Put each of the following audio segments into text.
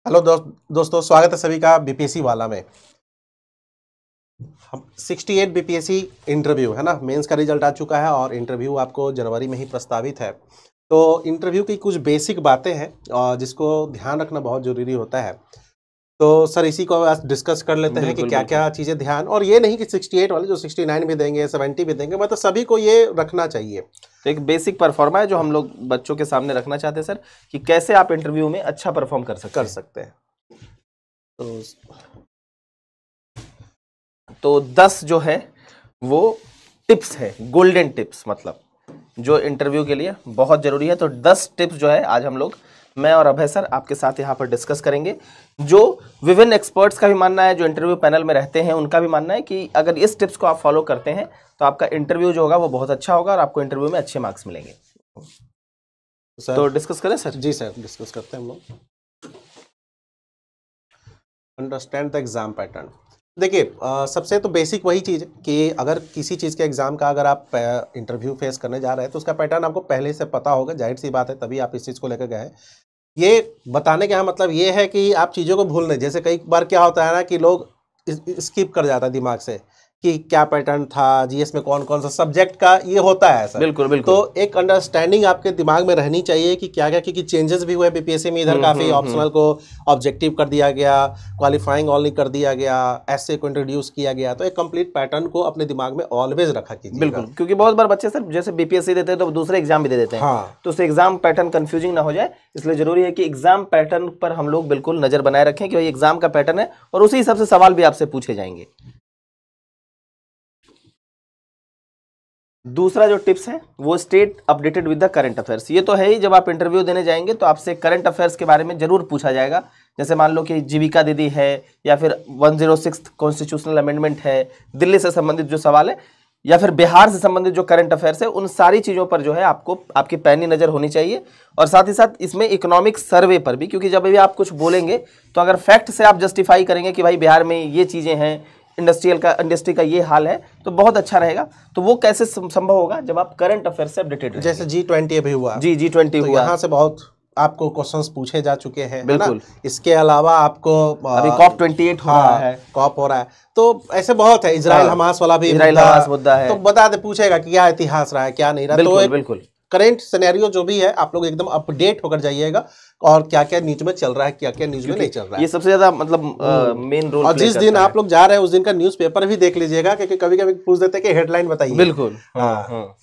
Hello दोस्तों, स्वागत है सभी का बीपीएससी वाला में। हम 68 बीपीएससी इंटरव्यू है ना, मेंस का रिजल्ट आ चुका है और इंटरव्यू आपको जनवरी में ही प्रस्तावित है। तो इंटरव्यू की कुछ बेसिक बातें हैं जिसको ध्यान रखना बहुत ज़रूरी होता है। तो सर इसी को आज डिस्कस कर लेते हैं कि क्या क्या चीज़ें ध्यान, और ये नहीं कि 68 वाले जो 69 भी देंगे 70 भी देंगे, मतलब सभी को ये रखना चाहिए। तो एक बेसिक परफॉर्मा है जो हम लोग बच्चों के सामने रखना चाहते हैं सर, कि कैसे आप इंटरव्यू में अच्छा परफॉर्म कर सकते हैं। तो 10 जो है वो टिप्स है, गोल्डन टिप्स, मतलब जो इंटरव्यू के लिए बहुत ज़रूरी है। तो 10 टिप्स जो है आज हम लोग, मैं और अभय सर आपके साथ यहाँ पर डिस्कस करेंगे। जो विभिन्न एक्सपर्ट्स का भी मानना है, जो इंटरव्यू पैनल में रहते हैं उनका भी मानना है कि अगर इस टिप्स को आप फॉलो करते हैं तो आपका इंटरव्यू जो होगा वो बहुत अच्छा होगा और आपको इंटरव्यू में अच्छे मार्क्स मिलेंगे। तो डिस्कस करें सर? जी सर, डिस्कस करते हैं हम लोग। Understand the exam pattern. देखिए, सबसे तो बेसिक वही चीज़ है कि अगर किसी चीज़ के एग्ज़ाम का अगर आप इंटरव्यू फेस करने जा रहे हैं तो उसका पैटर्न आपको पहले से पता होगा, जाहिर सी बात है, तभी आप इस चीज़ को लेकर गए हैं। ये बताने का मतलब ये है कि आप चीज़ों को भूल नहीं। जैसे कई बार क्या होता है ना कि लोग स्किप कर जाता है दिमाग से कि क्या पैटर्न था, जीएस में कौन कौन सा सब्जेक्ट का ये होता है सर। बिल्कुल बिल्कुल। तो एक अंडरस्टैंडिंग आपके दिमाग में रहनी चाहिए कि क्या क्या, क्योंकि चेंजेस भी हुए बीपीएससी में। इधर काफ़ी ऑप्शनल को ऑब्जेक्टिव कर दिया गया, क्वालिफाइंग ऑनली कर दिया गया, ऐसे को इंट्रोड्यूस किया गया। तो एक कंप्लीट पैटर्न को अपने दिमाग में ऑलवेज रखा कीजिए। बिल्कुल, क्योंकि बहुत बार बच्चे सर जैसे बीपीएससी देते हैं तो दूसरे एग्जाम भी दे देते हैं। हाँ, तो उस एग्जाम पैटर्न कंफ्यूजिंग ना हो जाए, इसलिए जरूरी है कि एग्जाम पैटर्न पर हम लोग बिल्कुल नजर बनाए रखें कि भाई एग्जाम का पैटर्न है और उसी हिसाब से सवाल भी आपसे पूछे जाएंगे। दूसरा जो टिप्स है वो state updated with the current affairs. ये तो है ही, जब आप इंटरव्यू देने जाएंगे तो आपसे करंट अफेयर्स के बारे में जरूर पूछा जाएगा। जैसे मान लो कि जीविका दीदी है या फिर 106 कॉन्स्टिट्यूशनल अमेंडमेंट है, दिल्ली से संबंधित जो सवाल है, या फिर बिहार से संबंधित जो करंट अफेयर्स है, उन सारी चीज़ों पर जो है आपको आपकी पैनी नज़र होनी चाहिए। और साथ ही साथ इसमें इकोनॉमिक सर्वे पर भी, क्योंकि जब भी आप कुछ बोलेंगे तो अगर फैक्ट से आप जस्टिफाई करेंगे कि भाई बिहार में ये चीज़ें हैं, इंडस्ट्री का ये हाल है, तो बहुत अच्छा रहेगा। तो वो कैसे संभव होगा? जब आप करंट अफेयर से अपडेटेड रहेंगे। जैसे G20 अभी हुआ, जी G20 तो हुआ, यहाँ से बहुत आपको क्वेश्चंस पूछे जा चुके हैं, है ना? बिल्कुल। इसके अलावा आपको अभी COP28 हो रहा है, कॉप हो रहा है, तो ऐसे बहुत है। इजराइल हमास वाला भी मुद्दा है, तो बता दे, पूछेगा कि क्या इतिहास रहा है, क्या नहीं रहा। बिल्कुल तो बिल्कुल करेंट सिनेरियो जो भी है आप लोग एकदम अपडेट होकर जाइएगा, और क्या क्या न्यूज में चल रहा है, क्या क्या न्यूज में नहीं चल रहा है, ये सबसे ज्यादा मतलब मेन रोल। और जिस दिन आप लोग जा रहे हैं उस दिन का न्यूज़पेपर भी देख लीजिएगा, क्योंकि कभी कभी पूछ देते हैं कि हेडलाइन बताइए। बिल्कुल, हाँ।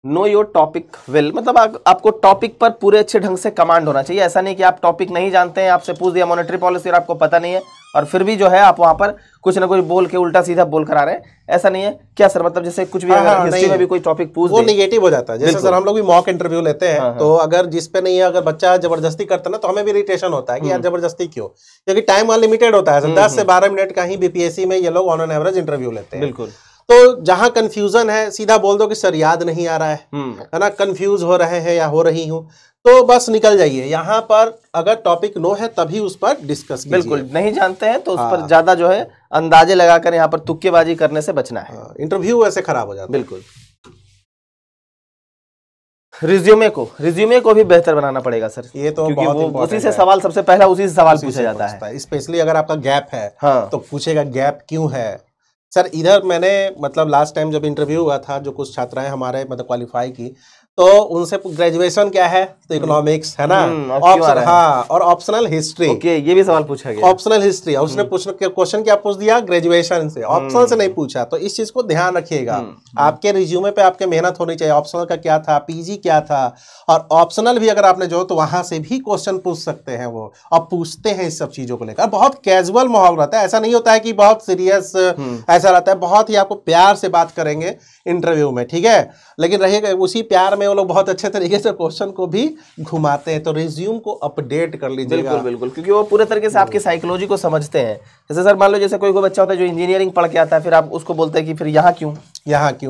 नो योर टॉपिक वेल, मतलब आपको टॉपिक पर पूरे अच्छे ढंग से कमांड होना चाहिए। ऐसा नहीं कि आप टॉपिक नहीं जानते हैं, आपसे पूछ दिया मॉनेटरी पॉलिसी और आपको पता नहीं है और फिर भी जो है आप वहां पर कुछ ना कुछ बोल के उल्टा सीधा बोल कर आ रहे हैं। ऐसा नहीं है क्या सर? मतलब जैसे कुछ भी अगर हिस्ट्री में भी कोई टॉपिक पूछ वो नेगेटिव हो जाता है। जैसे सर हम लोग भी मॉक इंटरव्यू लेते हैं, तो अगर जिस पे नहीं है, अगर बच्चा जबरदस्ती करता है ना, तो हमें भी इरिटेशन होता है कि यार जबरदस्ती क्यों, क्योंकि टाइम अनलिमिटेड होता है। 10 से 12 मिनट का ही बीपीएससी में ये लोग ऑन एन एवरेज इंटरव्यू लेते हैं। बिल्कुल। तो जहां कंफ्यूजन है सीधा बोल दो कि सर याद नहीं आ रहा है ना, कंफ्यूज हो रहे हैं या हो रही हूं, तो बस निकल जाइए। यहाँ पर अगर टॉपिक नो है तभी उस पर डिस्कस कीजिए। बिल्कुल, नहीं जानते हैं तो उस पर ज्यादा जो है अंदाजे लगाकर यहाँ पर तुक्केबाजी करने से बचना है। इंटरव्यू ऐसे खराब हो जाता है। बिल्कुल। रिज्यूमे को भी बेहतर बनाना पड़ेगा सर, ये तो क्योंकि बहुत वो उसी से सवाल, सबसे पहला उसी से सवाल पूछा जाता है। स्पेशली अगर आपका गैप है, हाँ, तो पूछेगा गैप क्यों है। सर इधर मैंने मतलब लास्ट टाइम जब इंटरव्यू हुआ था, जो कुछ छात्राएं हमारे मतलब क्वालिफाई की, तो उनसे ग्रेजुएशन क्या है, तो इकोनॉमिक्स है ना, हाँ, और ऑप्शनल हिस्ट्री। ओके, ये भी सवाल पूछा गया, ऑप्शनल हिस्ट्री। और उसने क्वेश्चन क्या पूछ दिया, ग्रेजुएशन से, ऑप्शनल से नहीं पूछा। तो इस चीज को ध्यान रखिएगा, आपके रिज्यूमे पे आपके मेहनत होनी चाहिए। ऑप्शनल का क्या था, पीजी क्या था, और ऑप्शनल भी अगर आपने जो, तो वहां से भी क्वेश्चन पूछ सकते हैं वो, और पूछते हैं इस सब चीजों को लेकर। बहुत कैजुअल माहौल रहता है, ऐसा नहीं होता है कि बहुत सीरियस, ऐसा रहता है। बहुत ही आपको प्यार से बात करेंगे इंटरव्यू में, ठीक है, लेकिन रहिएगा उसी प्यार में वो लोग बहुत अच्छे तरीके से क्वेश्चन को भी घुमाते हैं। तो रिज्यूम को अपडेट कर लीजिएगा। बिल्कुल बिल्कुल, क्योंकि वो पूरे तरीके से आपकी साइकोलॉजी को समझते हैं। जैसे सर मान लो जैसे कोई बच्चा होता है जो इंजीनियरिंग पढ़ के आता है, फिर आप उसको बोलते हैं कि फिर यहाँ क्यों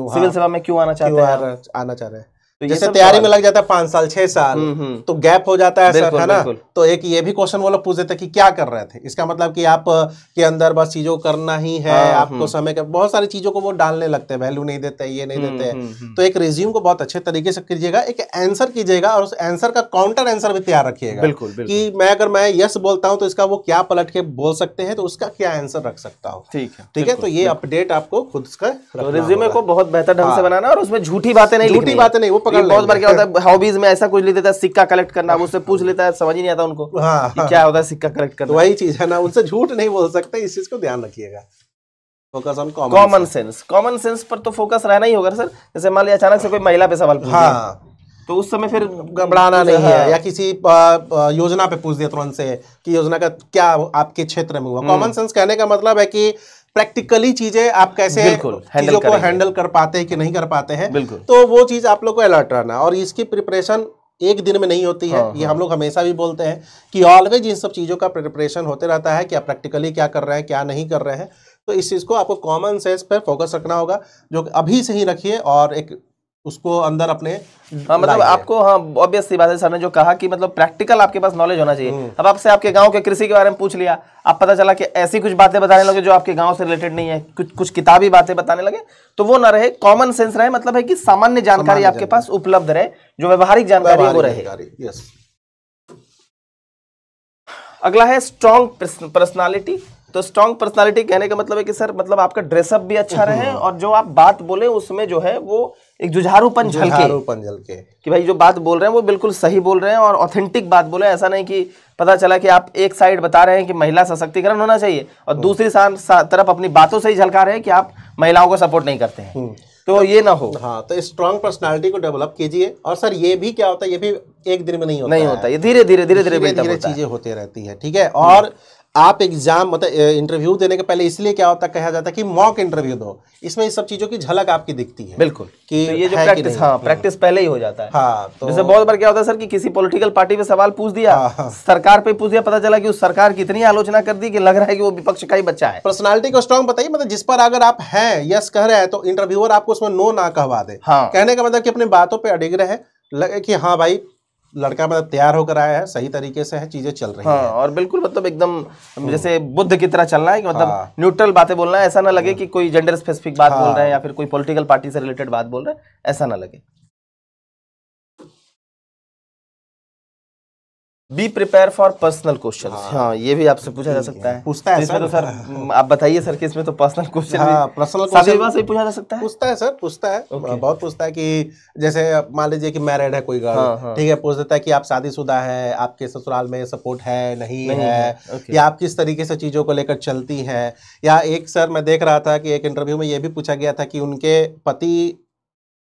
सिविल सेवा में क्यों आना चाहते हैं, आना चाह रहे हैं। तो ये जैसे सब तैयारी सवाल- में लग जाता है 5 साल 6 साल, तो गैप हो जाता है सर, बिल्कुल, है ना। बिल्कुल। तो एक ये भी क्वेश्चन वो लोग पूछ देते हैं कि क्या कर रहे थे, इसका मतलब कि आप के अंदर बस चीजों को करना ही है, हाँ, आपको समय का बहुत सारी चीजों को वो डालने लगते हैं, वैल्यू नहीं देते, ये नहीं देते। तो एक रिज्यूम को बहुत अच्छे तरीके से कीजिएगा, एक आंसर कीजिएगा और उस आंसर का काउंटर आंसर भी तैयार रखिएगा। बिल्कुल, बिल्कुल। कि मैं अगर मैं यस बोलता हूं तो इसका वो क्या पलट के बोल सकते हैं, तो उसका क्या आंसर रख सकता हूं। ठीक है, ठीक है, तो ये अपडेट आपको खुद का तो रखना रिज्यूमे होगा। को बहुत बेहतर ढंग से हाँ। बनाना और उसमें झूठी बातें नहीं झूठी लिखनी है। बातें नहीं, वो पकड़ ये बहुत बार लेंगे। क्या होता है, हॉबीज में ऐसा कुछ लिख देता है, सिक्का कलेक्ट करना, अब उससे पूछ लेता है, समझ ही नहीं आता उनको हाँ, कि क्या होता है सिक्का कलेक्ट तो करना। वही चीज है ना, उनसे झूठ नहीं बोल सकते, इस चीज को ध्यान रखिएगा। Focus on common sense, common sense पर तो फोकस रहना ही होगा सर। जैसे मान लिया अचानक से कोई महिला पे सवाल पूछ दिया, हाँ, तो उस समय फिर घबराना नहीं हाँ। है, या किसी योजना पे पूछ दिया तुरंत से कि योजना का क्या आपके क्षेत्र में हुआ। कॉमन सेंस कहने का मतलब है कि प्रैक्टिकली चीजें आप कैसे बिल्कुल, handle चीजों को करेंगे। हैंडल कर पाते हैं कि नहीं कर पाते हैं। बिल्कुल। तो वो चीज आप लोग को अलर्ट रहना, और इसकी प्रिपरेशन एक दिन में नहीं होती है। ये हम लोग हमेशा भी बोलते हैं कि ऑलवेज इन सब चीज़ों का प्रिपरेशन होते रहता है कि आप प्रैक्टिकली क्या कर रहे हैं, क्या नहीं कर रहे हैं। तो इस चीज़ को आपको कॉमन सेंस पे फोकस रखना होगा, जो कि अभी से ही रखिए और एक उसको अंदर अपने हाँ, मतलब लाइए। आपको, हाँ ऑब्वियस सी बात है, सर ने जो कहा कि मतलब प्रैक्टिकल आपके पास नॉलेज होना चाहिए। अब आपसे आपके गांव के कृषि के बारे में पूछ लिया, आप पता चला कि ऐसी कुछ बातें बताने लगे जो आपके गांव से रिलेटेड नहीं है, कुछ किताबी बातें बताने लगे, तो वो ना रहे। कॉमन सेंस रहे, मतलब है कि सामान्य जानकारी आपके पास उपलब्ध रहे, जो व्यवहारिक जानकारी है वो रहे। यस। अगला है स्ट्रॉन्ग पर्सनालिटी। तो स्ट्रॉन्ग पर्सनालिटी कहने का मतलब है कि सर मतलब आपका ड्रेसअप भी अच्छा रहे और जो आप बात बोले उसमें जो है वो एक जुझारूपन झलके कि भाई जो बात बोल रहे हैं वो बिल्कुल सही बोल रहे हैं और ऑथेंटिक बात बोले। ऐसा नहीं कि पता चला कि आप एक साइड बता रहे हैं कि महिला सशक्तिकरण होना चाहिए और दूसरी तरफ अपनी बातों से ही झलका रहे हैं कि आप महिलाओं को सपोर्ट नहीं करते हैं, तो ये ना हो। हाँ, तो स्ट्रॉन्ग पर्सनालिटी को डेवलप कीजिए। और सर ये भी क्या होता है, ये भी एक दिन में नहीं होता, ये धीरे धीरे चीजें होती रहती है। ठीक है, और आप एग्जाम मतलब इंटरव्यू देने के पहले इसलिए क्या होता है, कहा जाता है कि मॉक इंटरव्यू दो, इसमें इस सब चीजों की झलक आपकी दिखती है। बिल्कुल कि तो ये जो प्रैक्टिस, हाँ प्रैक्टिस पहले ही हो जाता है। हाँ, तो जैसे बहुत बार क्या होता है सर कि किसी पॉलिटिकल पार्टी पे सवाल पूछ दिया, सरकार पे पूछ दिया, पता चला कि उस सरकार की इतनी आलोचना कर दी कि लग रहा है कि वो विपक्ष का ही बच्चा है। पर्सनालिटी को स्ट्रॉन्ग बताइए, मतलब जिस पर अगर आप हैं यस कह रहे हैं तो इंटरव्यूअर आपको उसमें नो ना कहवा दे। हाँ। कहने का मतलब कि अपनी बातों पे अडिग रहे, लगे कि हाँ भाई लड़का मतलब तैयार होकर आया है, सही तरीके से है, चीजें चल रही हाँ, है। और बिल्कुल मतलब एकदम जैसे बुद्ध की तरह चलना है कि मतलब न्यूट्रल बातें बोलना है। ऐसा ना लगे कि कोई जेंडर स्पेसिफिक बात बोल रहे हैं या फिर कोई पॉलिटिकल पार्टी से रिलेटेड बात बोल रहे हैं, ऐसा ना लगे। Be prepare for personal question. हाँ, ये भी आपसे पूछा जा सकता है। पूछता है इसमें सर। तो सर आप बताइए सर कि इसमें तो पर्सनल क्वेश्चन पर्सनल क्वेश्चन से पूछा जा सकता है। पूछता है सर, पूछता है, बहुत पूछता है कि जैसे मान लीजिए कि मैरिड है कोई गर्ल, ठीक है, पूछ देता है कि आप शादीशुदा है, आपके ससुराल में सपोर्ट है नहीं है, या आप किस तरीके से चीजों को लेकर चलती हैं। या एक सर मैं देख रहा था कि एक इंटरव्यू में ये भी पूछा गया था कि उनके पति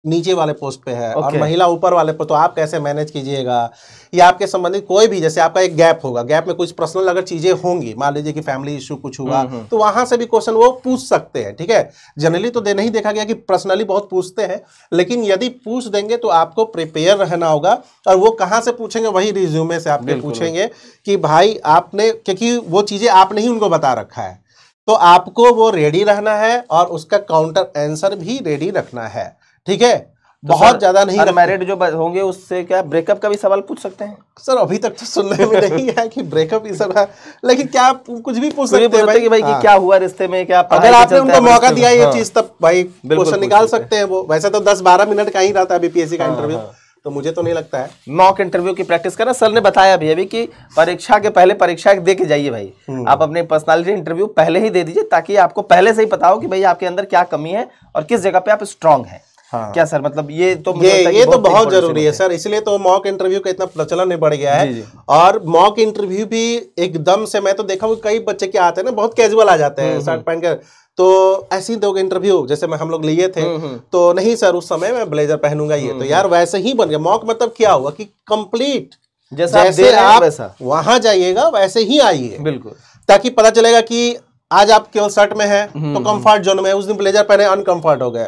नीचे वाले पोस्ट पे है और महिला ऊपर वाले पे, तो आप कैसे मैनेज कीजिएगा। या आपके संबंधित कोई भी, जैसे आपका एक गैप होगा, गैप में कुछ पर्सनल अगर चीजें होंगी, मान लीजिए कि फैमिली इशू कुछ हुआ, तो वहां से भी क्वेश्चन वो पूछ सकते हैं। ठीक है, जनरली तो नहीं देखा गया कि पर्सनली बहुत पूछते हैं, लेकिन यदि पूछ देंगे तो आपको प्रिपेयर रहना होगा। और वो कहाँ से पूछेंगे, वही रिज्यूमे से आपके पूछेंगे कि भाई आपने, क्योंकि वो चीजें आपने ही उनको बता रखा है, तो आपको वो रेडी रहना है और उसका काउंटर आंसर भी रेडी रखना है। ठीक है, तो बहुत ज्यादा नहीं। अनमैरिड जो होंगे उससे क्या ब्रेकअप का भी सवाल पूछ सकते हैं? सर अभी तक तो सुनने में नहीं है कि ब्रेकअप ही सब है, लेकिन क्या आप कुछ भी पूछ सकते हैं भाई कि भाई कि क्या हुआ रिश्ते में, क्या अगर आपने उनको मौका दिया ये चीज, तब भाई क्वेश्चन निकाल सकते हैं वो। वैसे तो 10-12 मिनट का ही रहता है बीपीएससी का इंटरव्यू, तो मुझे तो नहीं लगता है। मॉक इंटरव्यू की प्रैक्टिस करना, सर ने बताया भी अभी कि परीक्षा के पहले परीक्षा दे के जाइए भाई। आप अपने पर्सनालिटी इंटरव्यू पहले ही दे दीजिए ताकि आपको पहले से ही पता हो कि भाई आपके अंदर क्या कमी है और किस जगह पे आप स्ट्रांग हैं। हाँ। क्या सर, मतलब ये तो बहुत जरूरी है सर, इसलिए तो मॉक इंटरव्यू का इतना प्रचलन बढ़ गया है। जी। और मॉक इंटरव्यू भी एकदम से, मैं तो देखा हूँ कई बच्चे क्या आते हैं ना, बहुत कैजुअल आ जाते हैं शर्ट पहन कर, तो ऐसे ही दोगे इंटरव्यू, जैसे हम लोग लिए थे तो नहीं सर उस समय मैं ब्लेजर पहनूंगा, ये तो यार वैसे ही बन गया। मॉक मतलब क्या हुआ कि कंप्लीट जैसे आप वहां जाइएगा वैसे ही आइए, बिल्कुल, ताकि पता चलेगा कि आज आप केवल शर्ट में है तो कंफर्ट जोन में, उस दिन ब्लेजर पहने अनकंफर्ट हो गए।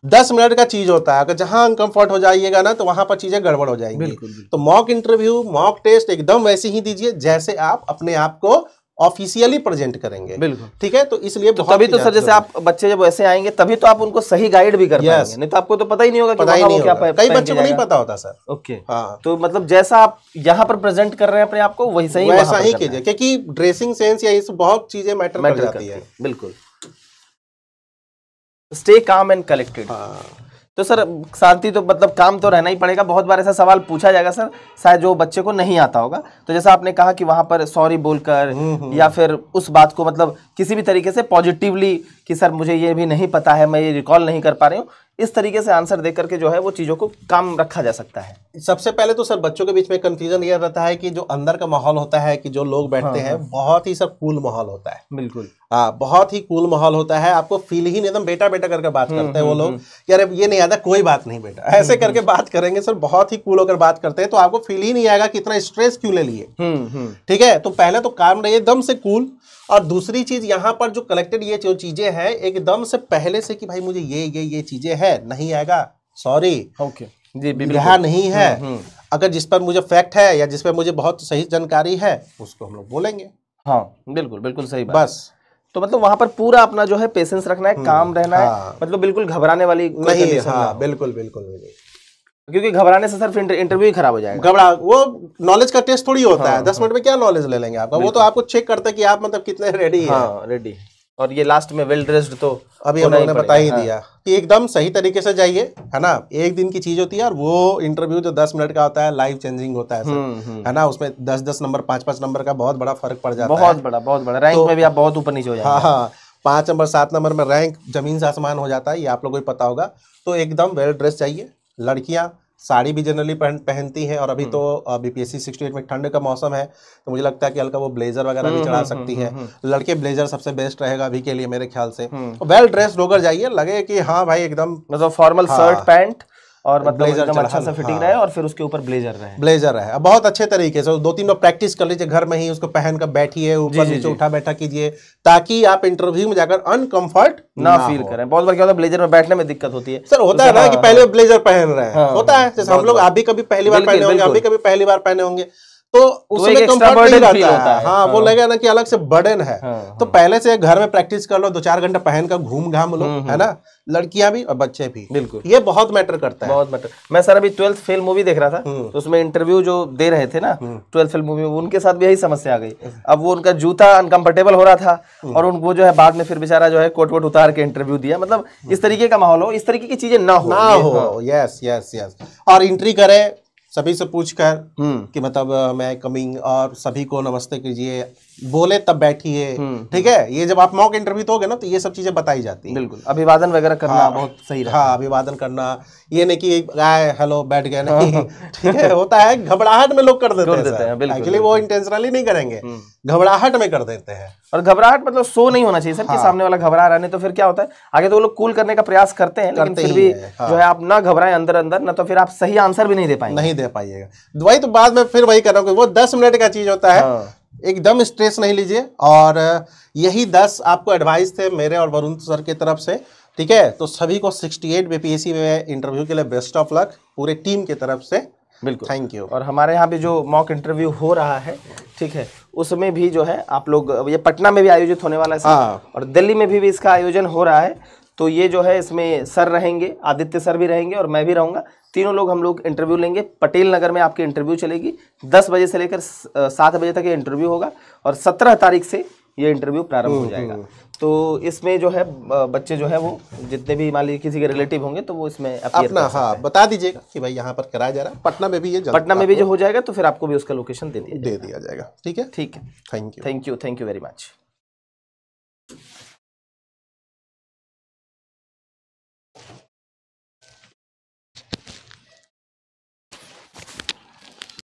10 मिनट का चीज होता है, अगर जहां अनकंफर्ट हो जाइएगा ना तो वहां पर चीजें गड़बड़ हो जाएंगी। तो मॉक इंटरव्यू, मॉक टेस्ट एकदम वैसे ही दीजिए जैसे आप अपने आप को ऑफिशियली प्रेजेंट करेंगे। बिल्कुल, ठीक है। तो इसलिए तो तभी तो सर जैसे आप बच्चे जब ऐसे आएंगे तभी तो आप उनको सही गाइड भी कर पाएंगे, नहीं तो आपको तो पता ही नहीं होगा कि वहाँ वो क्या कई बच्चों को नहीं पता होता सर। ओके, हाँ, तो मतलब जैसा आप यहाँ पर प्रेजेंट कर रहे हैं अपने आप को वैसा ही कीजिए, क्योंकि ड्रेसिंग सेंस या इस बहुत चीजें मैटर कर जाती है। बिल्कुल, स्टे काम एंड कलेक्टेड। तो सर शांति तो मतलब काम तो रहना ही पड़ेगा। बहुत बार ऐसा सवाल पूछा जाएगा सर, शायद जो बच्चे को नहीं आता होगा, तो जैसा आपने कहा कि वहां पर सॉरी बोलकर या फिर उस बात को मतलब किसी भी तरीके से पॉजिटिवली कि सर मुझे ये भी नहीं पता है, मैं ये रिकॉल नहीं कर पा रही हूँ, इस तरीके से आंसर दे करके जो है वो चीज़ों को काम रखा जा सकता है। सबसे पहले तो सर बच्चों के बीच में कंफ्यूजन ये रहता है कि जो अंदर का माहौल होता है कि जो लोग बैठते हैं बहुत ही सर कूल माहौल होता है। बिल्कुल, हाँ, बहुत ही कूल माहौल होता है। आपको फील ही नहीं, एकदम बेटा बेटा करके बात करते हैं वो लोग। यार ये नहीं आता, कोई बात नहीं बेटा, ऐसे करके बात करेंगे सर, बहुत ही कूल होकर बात करते हैं, तो आपको फील ही नहीं आएगा कि इतना स्ट्रेस क्यों ले लिए। ठीक है, तो पहले तो काम रहिए एकदम से कूल। और दूसरी चीज यहाँ पर जो कलेक्टेड ये जो चीजें हैं एकदम से पहले से कि भाई मुझे ये चीजें है, नहीं आएगा, सॉरी, ओके जी, यहाँ नहीं है। अगर जिस पर मुझे फैक्ट है या जिस पर मुझे बहुत सही जानकारी है उसको हम लोग बोलेंगे। हाँ बिल्कुल, बिल्कुल सही बात। बस तो मतलब वहां पर पूरा अपना जो है पेशेंस रखना है, काम रहना है, मतलब बिल्कुल घबराने वाली नहीं। हाँ बिल्कुल बिल्कुल, क्योंकि घबराने से सिर्फ इंटरव्यू ही खराब हो जाएगा। घबरा, वो नॉलेज का टेस्ट थोड़ी होता है, 10 मिनट में क्या नॉलेज ले लेंगे आपका, वो तो आपको चेक करते हैं कि आप मतलब कितने रेडी हैं। हाँ, रेडी। और ये लास्ट में वेल ड्रेस्ड तो अभी हम लोगों ने बता ही दिया कि एकदम सही तरीके से जाइए, है ना। एक दिन की चीज होती है, और वो इंटरव्यू जो 10 मिनट का होता है लाइफ चेंजिंग होता है, है ना। उसमें 10-10 नंबर 5-5 नंबर का बहुत बड़ा फर्क पड़ जाता है। बहुत बड़ा रैंक में भी आप बहुत ऊपर नीचे हो जाएंगे। हाँ, 5 नंबर 7 नंबर में रैंक जमीन से आसमान हो जाता है, ये आप लोगों को पता होगा। तो एकदम वेल ड्रेस चाहिए। लड़कियां साड़ी भी जनरली पहनती हैं, और अभी तो बीपीएससी 68 में ठंड का मौसम है, तो मुझे लगता है कि हल्का वो ब्लेजर वगैरह भी चढ़ा सकती है। लड़के ब्लेजर सबसे बेस्ट रहेगा अभी के लिए मेरे ख्याल से। वेल ड्रेस होकर जाइए, लगे कि हाँ भाई एकदम मतलब फॉर्मल शर्ट पैंट और मतलब एकदम अच्छा सा फिटिंग रहे, और फिर उसके ऊपर ब्लेजर रहे। अब बहुत अच्छे तरीके से 2-3 बार प्रैक्टिस कर लीजिए घर में ही, उसको पहन कर बैठिए, ऊपर नीचे उठा बैठा कीजिए, ताकि आप इंटरव्यू में जाकर अनकंफर्ट ना फील करें। बहुत बार क्या होता है ब्लेजर में बैठने में दिक्कत होती है सर, होता है ना कि पहले ब्लेजर पहन रहे हैं, होता है। जैसे हम लोग आप भी कभी पहली बार पहने होंगे, आप भी कभी पहली बार पहने होंगे, तो उसमें कंफर्ट नहीं रहता है। हाँ, वो लगेगा ना कि अलग से बर्डन है। तो पहले से घर में प्रैक्टिस कर लो, 2-4 घंटे पहन कर घूम घाम लो, है ना। लड़कियां भी और बच्चे भी, बिल्कुल, ये बहुत मैटर करता है, बहुत मैटर। मैं सर अभी 12th फेल मूवी देख रहा था, तो उसमें इंटरव्यू जो दे रहे थे ना 12th फेल मूवी में, उनके साथ भी यही समस्या आ गई। अब वो उनका जूता अनकंफर्टेबल हो रहा था, और वो जो है बाद में फिर बेचारा जो है कोट वोट उतार के इंटरव्यू दिया। मतलब इस तरीके का माहौल हो, इस तरीके की चीजें ना हो। Yes yes yes. और एंट्री करें सभी से पूछकर कि मतलब मैं कमिंग, और सभी को नमस्ते कीजिए, बोले तब बैठिए। ठीक है, ये जब आप मॉक इंटरव्यू दोगे ना तो ये सब चीजें बताई जाती हैं। बिल्कुल, अभिवादन वगैरह करना बहुत सही रहता है। हाँ, अभिवादन करना, ये नहीं कि आए हेलो बैठ गए, नहीं। ठीक है, होता है घबराहट में लोग कर देते हैं। एक्चुअली वो इंटेंशनली नहीं करेंगे, घबराहट में कर देते हैं। और घबराहट मतलब सो नहीं होना चाहिए सर, कि सामने वाला घबरा रहा है, तो फिर क्या होता है आगे तो वो लोग कूल करने का प्रयास करते हैं, लेकिन फिर भी जो है आप ना घबराएं अंदर अंदर, ना तो फिर आप सही आंसर भी नहीं दे पाएंगे। वही तो बाद में फिर वही कर रहा हूँ, वो 10 मिनट का चीज होता है। एकदम स्ट्रेस नहीं लीजिए, और यही 10 आपको एडवाइस थे मेरे और वरुण सर की तरफ से। ठीक है, तो सभी को 68 बीपीएससी में इंटरव्यू के लिए बेस्ट ऑफ लक पूरे टीम की तरफ से। बिल्कुल, थैंक यू। और हमारे यहाँ भी जो मॉक इंटरव्यू हो रहा है, ठीक है, उसमें भी जो है आप लोग, ये पटना में भी आयोजित होने वाला है और दिल्ली में भी इसका आयोजन हो रहा है। तो ये जो है इसमें सर रहेंगे, आदित्य सर भी रहेंगे और मैं भी रहूँगा, तीनों लोग हम लोग इंटरव्यू लेंगे। पटेल नगर में आपकी इंटरव्यू चलेगी, 10 बजे से लेकर 7 बजे तक ये इंटरव्यू होगा, और 17 तारीख से ये इंटरव्यू प्रारंभ हो जाएगा। तो इसमें जो है बच्चे जो है वो जितने भी मान लीजिए किसी के रिलेटिव होंगे तो वो इसमें अपना बता दीजिएगा कि भाई यहाँ पर कराया जा रहा है। पटना में भी ये पटना में भी जो हो जाएगा तो फिर आपको भी उसका लोकेशन दे दिया जाएगा। ठीक है, ठीक है, थैंक यू वेरी मच।